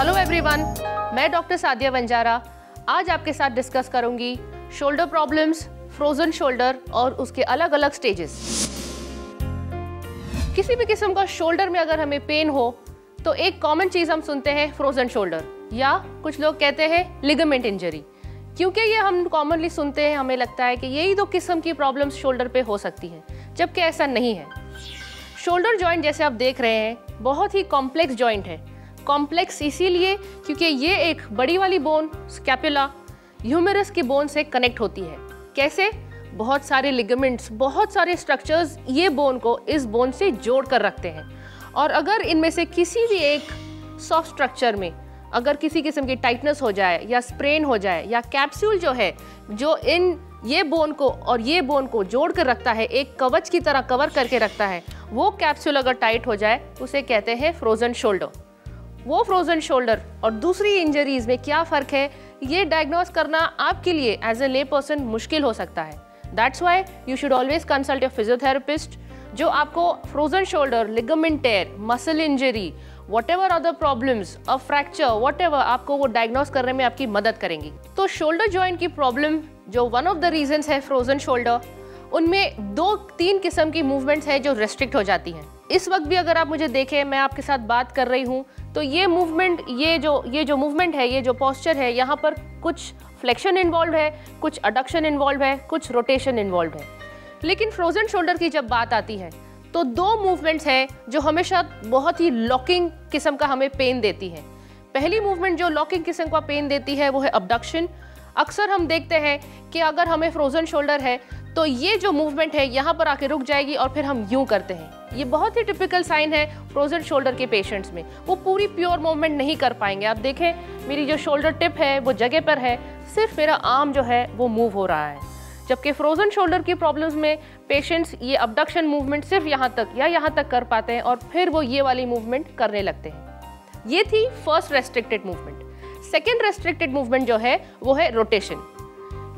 Hello everyone, मैं doctor Sadia Banjara आज आपके साथ डिस्कस करूंगी शोल्डर प्रॉब्लम्स, फ्रोजन शोल्डर और उसके अलग अलग स्टेजेस। किसी भी किस्म का शोल्डर में अगर हमें पेन हो तो एक कॉमन चीज हम सुनते हैं फ्रोजन शोल्डर, या कुछ लोग कहते हैं लिगामेंट इंजरी। क्योंकि ये हम कॉमनली सुनते हैं, हमें लगता है कि यही दो किस्म की प्रॉब्लम्स शोल्डर पे हो सकती हैं, जबकि ऐसा नहीं है। शोल्डर जॉइंट जैसे आप देख रहे हैं बहुत ही कॉम्प्लेक्स जॉइंट है। कॉम्प्लेक्स इसीलिए क्योंकि ये एक बड़ी वाली बोन स्कैपुला ह्यूमेरस की बोन से कनेक्ट होती है। कैसे? बहुत सारे लिगामेंट्स, बहुत सारे स्ट्रक्चर्स ये बोन को इस बोन से जोड़ कर रखते हैं, और अगर इनमें से किसी भी एक सॉफ्ट स्ट्रक्चर में अगर किसी किस्म की टाइटनेस हो जाए या स्प्रेन हो जाए, या कैप्सूल जो है जो ये बोन को और ये बोन को जोड़ कर रखता है, एक कवच की तरह कवर करके रखता है, वो कैप्सूल अगर टाइट हो जाए उसे कहते हैं फ्रोजन शोल्डर। वो फ्रोजन शोल्डर और दूसरी इंजरीज में क्या फ़र्क है, ये डायग्नोस करना आपके लिए एज ए ले पर्सन मुश्किल हो सकता है। That's why you should always consult a physiotherapist, जो आपको frozen shoulder, ligament tear, muscle injury, whatever other problems, a fracture, whatever, आपको वो डायग्नोस करने में आपकी मदद करेंगी। तो शोल्डर जॉइंट की प्रॉब्लम जो वन ऑफ द रीजंस है फ्रोजन शोल्डर, उनमें 2-3 किस्म की मूवमेंट्स है जो रेस्ट्रिक्ट हो जाती हैं। इस वक्त भी अगर आप मुझे देखें, मैं आपके साथ बात कर रही हूँ, तो ये मूवमेंट, ये जो मूवमेंट है, ये जो पोस्चर है, यहाँ पर कुछ फ्लेक्शन इन्वॉल्व है, कुछ अडक्शन इन्वॉल्व है, कुछ रोटेशन इन्वॉल्व है। लेकिन फ्रोजन शोल्डर की जब बात आती है तो 2 मूवमेंट्स हैं जो हमेशा बहुत ही लॉकिंग किस्म का हमें पेन देती है। पहली मूवमेंट जो लॉकिंग किस्म का पेन देती है वो है अबडक्शन। अक्सर हम देखते हैं कि अगर हमें फ्रोजन शोल्डर है तो ये जो मूवमेंट है यहाँ पर आके रुक जाएगी और फिर हम यूं करते हैं। ये बहुत ही टिपिकल साइन है फ्रोजन शोल्डर के पेशेंट्स में। वो पूरी प्योर मूवमेंट नहीं कर पाएंगे। आप देखें, मेरी जो शोल्डर टिप है वो जगह पर है, सिर्फ मेरा आर्म जो है वो मूव हो रहा है। जबकि फ्रोजन शोल्डर की प्रॉब्लम्स में पेशेंट्स ये अबडक्शन मूवमेंट सिर्फ यहाँ तक या यहाँ तक कर पाते हैं और फिर वो ये वाली मूवमेंट करने लगते हैं। ये थी first restricted movement. Second restricted movement जो है वो है रोटेशन।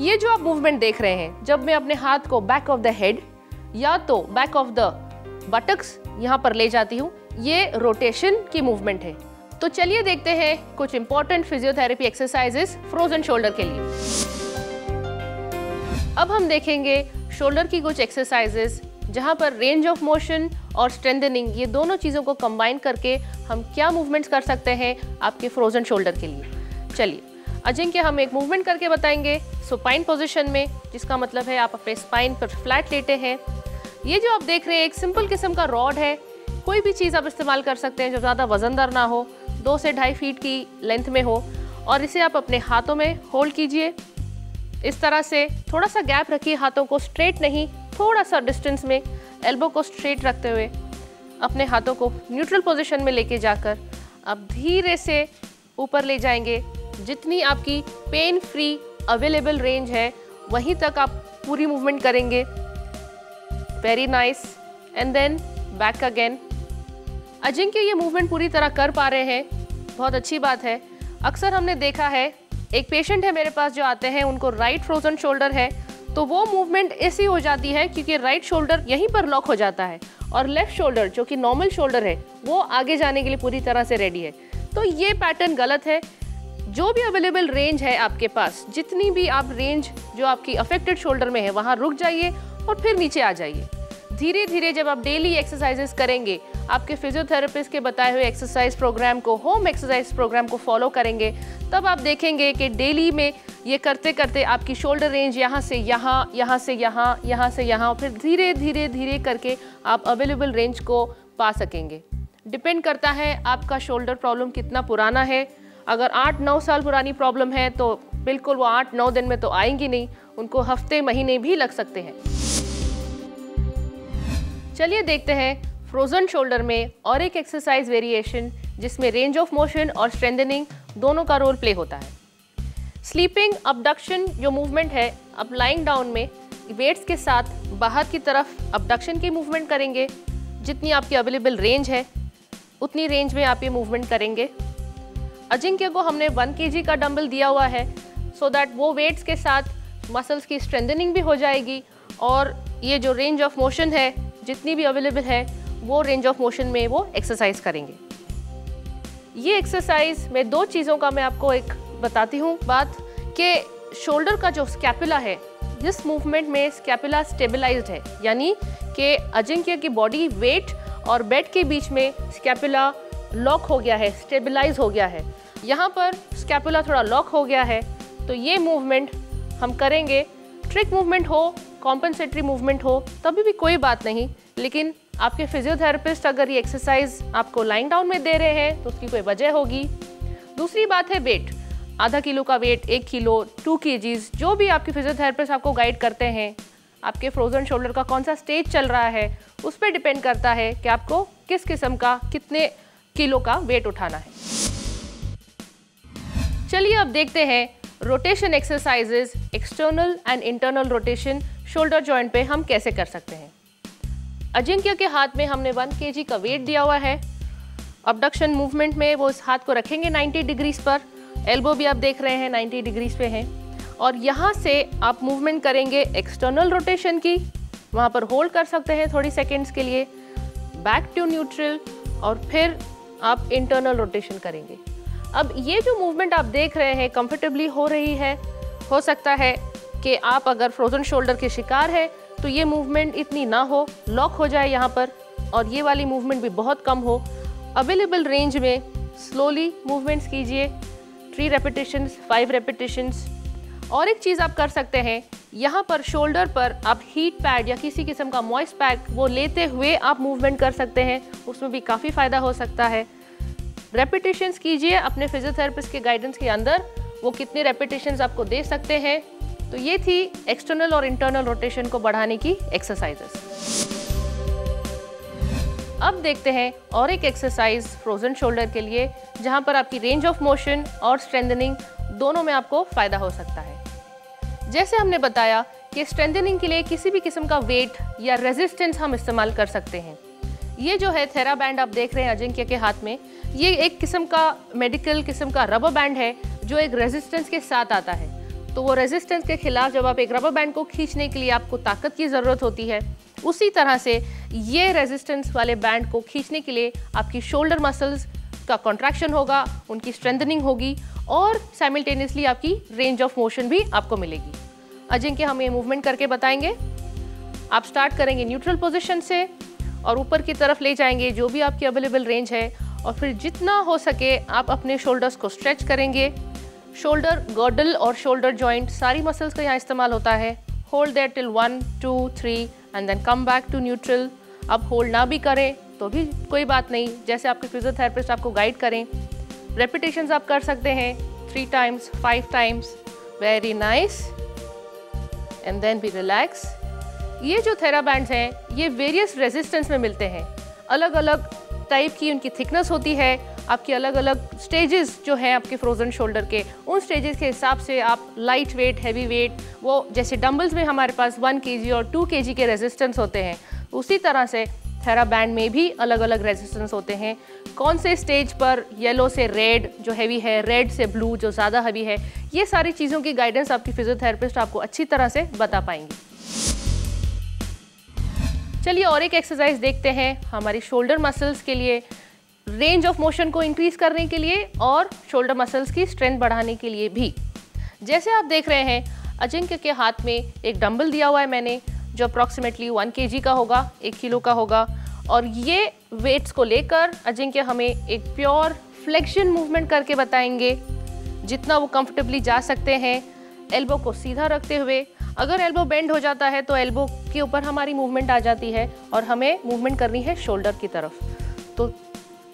ये जो आप मूवमेंट देख रहे हैं, जब मैं अपने हाथ को बैक ऑफ द हेड या तो बैक ऑफ द बटक्स यहाँ पर ले जाती हूँ, ये रोटेशन की मूवमेंट है। तो चलिए देखते हैं कुछ important physiotherapy exercises frozen shoulder के लिए। अब हम देखेंगे शोल्डर की कुछ एक्सरसाइजेस जहाँ पर रेंज ऑफ मोशन और स्ट्रेंथनिंग, ये दोनों चीज़ों को कंबाइन करके हम क्या मूवमेंट्स कर सकते हैं आपके फ्रोजन शोल्डर के लिए। चलिए अजिंक्य, हम एक मूवमेंट करके बताएंगे सुपाइन पोजीशन में, जिसका मतलब है आप अपने स्पाइन पर फ्लैट लेटे हैं। ये जो आप देख रहे हैं एक सिंपल किस्म का रॉड है। कोई भी चीज़ आप इस्तेमाल कर सकते हैं जो ज़्यादा वजनदार ना हो, 2 से 2.5 फीट की लेंथ में हो, और इसे आप अपने हाथों में होल्ड कीजिए। इस तरह से थोड़ा सा गैप रखिए, हाथों को स्ट्रेट नहीं, थोड़ा सा डिस्टेंस में, एल्बो को स्ट्रेट रखते हुए अपने हाथों को न्यूट्रल पोजीशन में लेके जाकर आप धीरे से ऊपर ले जाएंगे। जितनी आपकी पेन फ्री अवेलेबल रेंज है वहीं तक आप पूरी मूवमेंट करेंगे। Very nice, and then back again. Ajinkya ये मूवमेंट पूरी तरह कर पा रहे हैं, बहुत अच्छी बात है। अक्सर हमने देखा है, एक पेशेंट है मेरे पास जो आते हैं, उनको राइट फ्रोजन शोल्डर है, तो वो मूवमेंट ऐसी हो जाती है क्योंकि राइट शोल्डर यहीं पर लॉक हो जाता है और लेफ्ट शोल्डर जो कि नॉर्मल शोल्डर है वो आगे जाने के लिए पूरी तरह से रेडी है। तो ये पैटर्न गलत है। जो भी अवेलेबल रेंज है आपके पास, जितनी भी आप रेंज जो आपकी अफेक्टेड शोल्डर में है वहाँ रुक जाइए और फिर नीचे आ जाइए। धीरे धीरे जब आप डेली एक्सरसाइजेस करेंगे, आपके फिजियोथेरेपिस्ट के बताए हुए एक्सरसाइज प्रोग्राम को, होम एक्सरसाइज प्रोग्राम को फॉलो करेंगे, तब आप देखेंगे कि डेली में ये करते करते आपकी शोल्डर रेंज यहाँ से यहाँ, यहाँ से यहाँ, यहाँ से यहाँ, फिर धीरे धीरे धीरे करके आप अवेलेबल रेंज को पा सकेंगे। डिपेंड करता है आपका शोल्डर प्रॉब्लम कितना पुराना है। अगर 8-9 साल पुरानी प्रॉब्लम है तो बिल्कुल वो 8-9 दिन में तो आएंगी नहीं, उनको हफ्ते महीने भी लग सकते हैं। चलिए देखते हैं फ्रोजन शोल्डर में और एक एक्सरसाइज वेरिएशन जिसमें रेंज ऑफ मोशन और स्ट्रेंथनिंग दोनों का रोल प्ले होता है। स्लीपिंग अबडक्शन जो मूवमेंट है, आप लाइंग डाउन में वेट्स के साथ बाहर की तरफ अबडक्शन की मूवमेंट करेंगे। जितनी आपकी अवेलेबल रेंज है उतनी रेंज में आप ये मूवमेंट करेंगे। अजिंक्य को हमने 1 kg का डंबल दिया हुआ है सो दैट वो वेट्स के साथ मसल्स की स्ट्रेंथनिंग भी हो जाएगी और ये जो रेंज ऑफ मोशन है जितनी भी अवेलेबल है वो रेंज ऑफ मोशन में वो एक्सरसाइज करेंगे। ये एक्सरसाइज में दो चीज़ों का मैं आपको एक बताती हूँ बात कि शोल्डर का जो स्कैपुला है, जिस मूवमेंट में स्कैपुला स्टेबलाइज्ड है, यानी कि अजिंक्य की बॉडी वेट और बेड के बीच में स्कैपुला लॉक हो गया है, स्टेबलाइज हो गया है। यहाँ पर स्कैपुला थोड़ा लॉक हो गया है, तो ये मूवमेंट हम करेंगे। ट्रिक मूवमेंट हो, कॉम्पनसेटरी मूवमेंट हो, तभी भी कोई बात नहीं, लेकिन आपके फिजियोथेरेपिस्ट अगर ये एक्सरसाइज आपको लाइंग डाउन में दे रहे हैं तो उसकी कोई वजह होगी। दूसरी बात है वेट, आधा किलो का वेट, 1 किलो, 2 kgs, जो भी आपके फिजियोथेरेपिस्ट आपको गाइड करते हैं, आपके फ्रोजन शोल्डर का कौन सा स्टेज चल रहा है उस पर डिपेंड करता है कि आपको किस किस्म का कितने किलो का वेट उठाना है। चलिए अब देखते हैं rotation exercises, external and internal rotation shoulder joint पे हम कैसे कर सकते हैं। अजिंक्य के हाथ में हमने 1 kg का वेट दिया हुआ है। अबडक्शन मूवमेंट में वो इस हाथ को रखेंगे 90 डिग्रीज पर, एल्बो भी आप देख रहे हैं 90 डिग्रीज पे है, और यहाँ से आप मूवमेंट करेंगे एक्सटर्नल रोटेशन की, वहाँ पर होल्ड कर सकते हैं थोड़ी सेकेंड्स के लिए, बैक टू न्यूट्रल, और फिर आप इंटरनल रोटेशन करेंगे। अब ये जो मूवमेंट आप देख रहे हैं कंफर्टेबली हो रही है। हो सकता है कि आप अगर फ्रोजन शोल्डर के शिकार है तो ये मूवमेंट इतनी ना हो, लॉक हो जाए यहाँ पर, और ये वाली मूवमेंट भी बहुत कम हो। अवेलेबल रेंज में स्लोली मूवमेंट्स कीजिए, 3 रेपिटेशंस, 5 रेपिटेशंस। और एक चीज़ आप कर सकते हैं, यहाँ पर शोल्डर पर आप हीट पैड या किसी किस्म का मॉइस्ट पैक वो लेते हुए आप मूवमेंट कर सकते हैं, उसमें भी काफ़ी फ़ायदा हो सकता है। रेपिटेशंस कीजिए अपने फिजियोथेरेपिस्ट के गाइडेंस के अंदर, वो कितने रेपिटेशंस आपको दे सकते हैं। तो ये थी एक्सटर्नल और इंटरनल रोटेशन को बढ़ाने की एक्सरसाइजेस। अब देखते हैं और एक एक्सरसाइज फ्रोजन शोल्डर के लिए, जहां पर आपकी रेंज ऑफ मोशन और स्ट्रेंथनिंग दोनों में आपको फ़ायदा हो सकता है। जैसे हमने बताया कि स्ट्रेंथनिंग के लिए किसी भी किस्म का वेट या रेजिस्टेंस हम इस्तेमाल कर सकते हैं। ये जो है थेरा बैंड आप देख रहे हैं अजिंक्य के हाथ में, ये एक किस्म का मेडिकल किस्म का रबर बैंड है जो एक रेजिस्टेंस के साथ आता है। तो वो रेजिस्टेंस के खिलाफ जब आप एक रबर बैंड को खींचने के लिए आपको ताकत की ज़रूरत होती है, उसी तरह से ये रेजिस्टेंस वाले बैंड को खींचने के लिए आपकी शोल्डर मसल्स का कॉन्ट्रैक्शन होगा, उनकी स्ट्रेंथनिंग होगी, और साइमल्टेनियसली आपकी रेंज ऑफ मोशन भी आपको मिलेगी। अजिंक्य हमें मूवमेंट करके बताएंगे। आप स्टार्ट करेंगे न्यूट्रल पोजिशन से और ऊपर की तरफ ले जाएंगे जो भी आपकी अवेलेबल रेंज है, और फिर जितना हो सके आप अपने शोल्डर्स को स्ट्रेच करेंगे। शोल्डर गर्डल और शोल्डर जॉइंट सारी मसल्स का यहाँ इस्तेमाल होता है। Hold there till 1 2 3 and then come back to neutral. अब होल्ड ना भी करें तो भी कोई बात नहीं, जैसे आपके फिजियोथेरेपिस्ट आपको गाइड करें। रेपिटेशंस आप कर सकते हैं 3 times, 5 times. Very nice, and then be relax. ये जो थेरा बैंड्स हैं ये वेरियस रेजिस्टेंस में मिलते हैं, अलग अलग टाइप की उनकी थिकनेस होती है। आपकी अलग अलग स्टेजेस जो हैं आपके फ्रोजन शोल्डर के, उन स्टेजेस के हिसाब से आप लाइट वेट, हैवी वेट, वो जैसे डंबल्स में हमारे पास 1 kg और 2 kg के रेजिस्टेंस होते हैं, उसी तरह से थेरा बैंड में भी अलग अलग रेजिस्टेंस होते हैं। कौन से स्टेज पर येलो से रेड जो हैवी है, रेड से ब्लू जो ज़्यादा हैवी है, ये सारी चीज़ों की गाइडेंस आपकी फिजियोथेरेपिस्ट आपको अच्छी तरह से बता पाएंगी। चलिए और एक एक्सरसाइज देखते हैं हमारी शोल्डर मसल्स के लिए, रेंज ऑफ मोशन को इंक्रीज करने के लिए और शोल्डर मसल्स की स्ट्रेंथ बढ़ाने के लिए भी। जैसे आप देख रहे हैं अजिंक्य के हाथ में एक डंबल दिया हुआ है मैंने, जो अप्रॉक्सीमेटली 1 kg का होगा, 1 किलो का होगा, और ये वेट्स को लेकर अजिंक्य हमें एक प्योर फ्लेक्शन मूवमेंट करके बताएंगे, जितना वो कंफर्टेबली जा सकते हैं। एल्बो को सीधा रखते हुए, अगर एल्बो बेंड हो जाता है तो एल्बो के ऊपर हमारी मूवमेंट आ जाती है और हमें मूवमेंट करनी है शोल्डर की तरफ। तो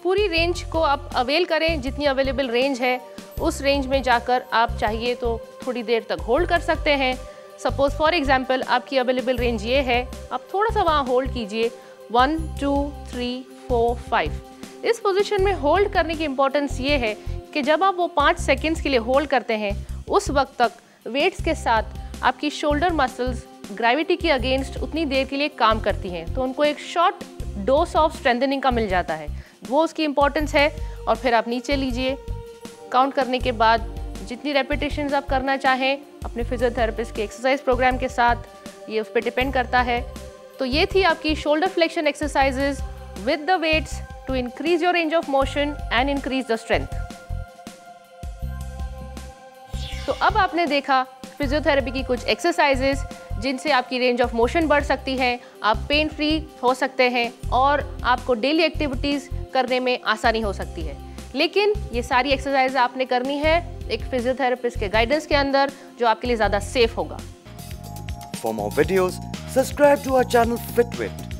पूरी रेंज को आप अवेल करें, जितनी अवेलेबल रेंज है उस रेंज में जाकर आप चाहिए तो थोड़ी देर तक होल्ड कर सकते हैं। सपोज फॉर एग्जांपल आपकी अवेलेबल रेंज ये है, आप थोड़ा सा वहाँ होल्ड कीजिए, 1 2 3 4 5। इस पोजीशन में होल्ड करने की इम्पोर्टेंस ये है कि जब आप वो 5 सेकेंड्स के लिए होल्ड करते हैं, उस वक्त तक वेट्स के साथ आपकी शोल्डर मसल्स ग्रेविटी के अगेंस्ट उतनी देर के लिए काम करती हैं, तो उनको एक शॉर्ट डोज ऑफ स्ट्रेंथनिंग का मिल जाता है, वो उसकी इम्पोर्टेंस है। और फिर आप नीचे लीजिए, काउंट करने के बाद जितनी रेपिटेशंस आप करना चाहें अपने फिजियोथेरेपिस्ट के एक्सरसाइज प्रोग्राम के साथ, ये उस पर डिपेंड करता है। तो ये थी आपकी shoulder flexion exercises with the weights to increase your range of motion and increase the strength. तो अब आपने देखा फिजियोथेरेपी की कुछ एक्सरसाइजेस जिनसे आपकी रेंज ऑफ मोशन बढ़ सकती है, आप पेन फ्री हो सकते हैं और आपको डेली एक्टिविटीज़ करने में आसानी हो सकती है। लेकिन ये सारी एक्सरसाइज आपने करनी है एक फिजियोथेरेपिस्ट के गाइडेंस के अंदर, जो आपके लिए ज़्यादा सेफ होगा। For more videos, subscribe to our channel FitWit.